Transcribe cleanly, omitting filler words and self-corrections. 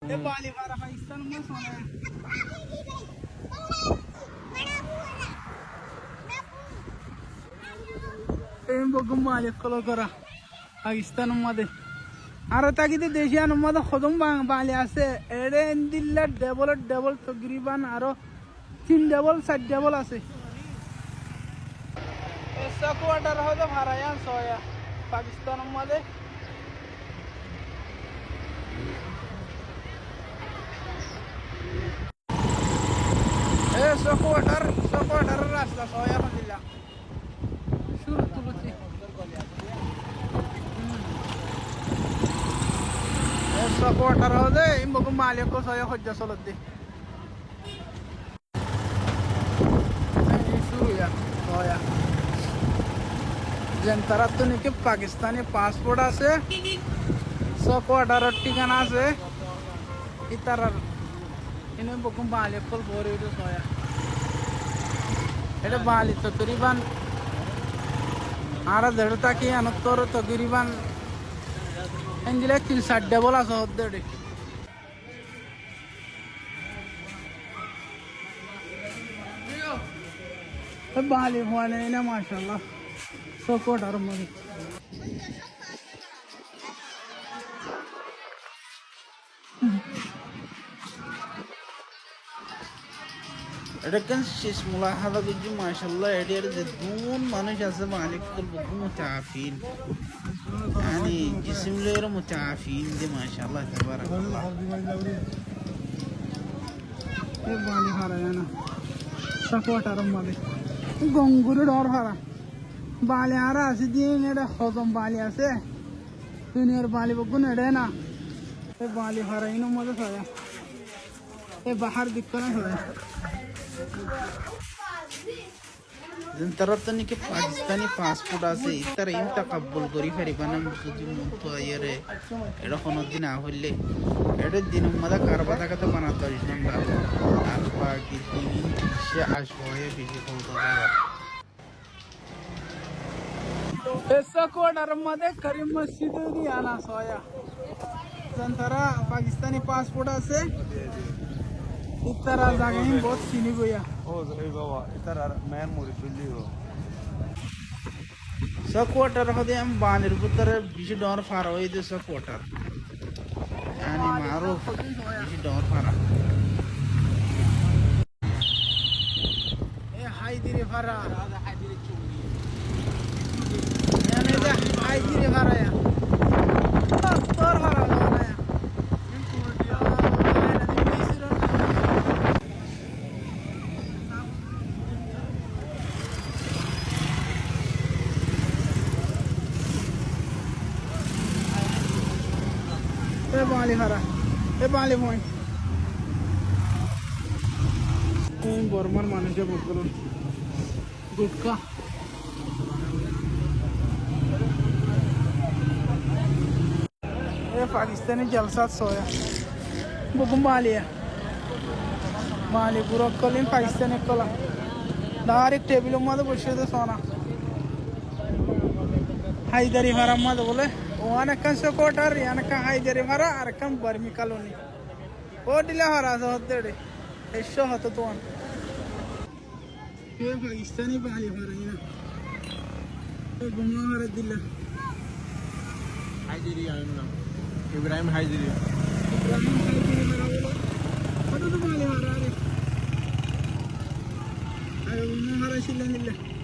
ये बाली मारा पाकिस्तान में सोना है एम बगम मालिक कलो करा पाकिस्तान मध्ये अरे ताकि ते देशियान मध्ये खदम बाली आसे एडे इंदिल्ला डबल तकरीबन आरो 3 डबल 7 डबल आसे ऐसा क्वार्टर हो तो भराया सोया पाकिस्तान मध्ये क्वार्टर रास्ता सोया मधला शुरू तुलसी ऐसा क्वार्टर हो दे इन बगम मालिक को सोया खोज सोलत दे शुरू या सोया जंतरात तो निके पाकिस्तानी पासपोर्ट आसे क्वार्टर ठिकाना आसे इतर इन्हें बगम मालिक को बोरे तो सोया এটা বালি তকরিবান আর দেড়টা কি আনতর তকরিবান এনজিলে 360 ডবল আছে হদ্দেড়ে বালি মানে না মাশাআল্লাহ সপোর্ট আর মনে لكن شيء ملاحظة بيجي ما شاء الله يدير زدون ما نجازم عليك كل بكون متعافين يعني جسم لير متعافين دي ما شاء الله تبارك الله ये बाली हारा है ना सपोर्ट आरम वाले गंगुर डर हारा बाली हारा ऐसे दिए नेडे खतम बाली ऐसे दुनियार बाली बगुन नेडे ना ये बाली हारा इनो मज़ा साया ये बाहर दिखता ना साया जंतरत निके पाकिस्तानी पासपोर्ट আছে ইতার ইন তাকাব্বুল করি ফেরিবানাম যদি মতো আইরে এটা কোন দিন আহলে এটা দিন মদা কারবাদা কত বানাতো ইসলামরা আর বাকি দিন সে আশওয়ে বেশি বলতো ऐसा कोड अरमध्ये करीम मस्जिद दी आना सोया जंतरा पाकिस्तानी पासपोर्ट আছে इतना जागें बहुत सीनी गोया ओ जरूर बाबा इतना मैं मोरी बिल्ली हो सपोर्टर हो दे हम बानर पुत्र बीच डॉन फारा हो ये सपोर्टर यानी मारो बीच डॉन फारा ये हाई दिरे फारा यानी ये हाई दिरे फारा या तोर फारा ना या बाली हरा ये बाली मोय बर्मन मानुषे बोलतो गुटका ये पाकिस्तानी जलसात सोया बगुम बाली है बाली पूरा कलिन पाकिस्तानी कला डायरेक्ट टेबल मत बसे तो सोना हैदरी हरा मत बोले वानकन सकोटर यानका हायदरी मारा अरकम बर्मी कॉलोनी ओ दिला हरा होतेडे एशो होतो तो ये पाकिस्तानी बाली हरा ना ए गुमा हरा दिला हाइदरी आइम इब्राहिम हाइदरी मेरा बोलो तो बाली हरा रे अरे गुमा हरा शिल्ला दिला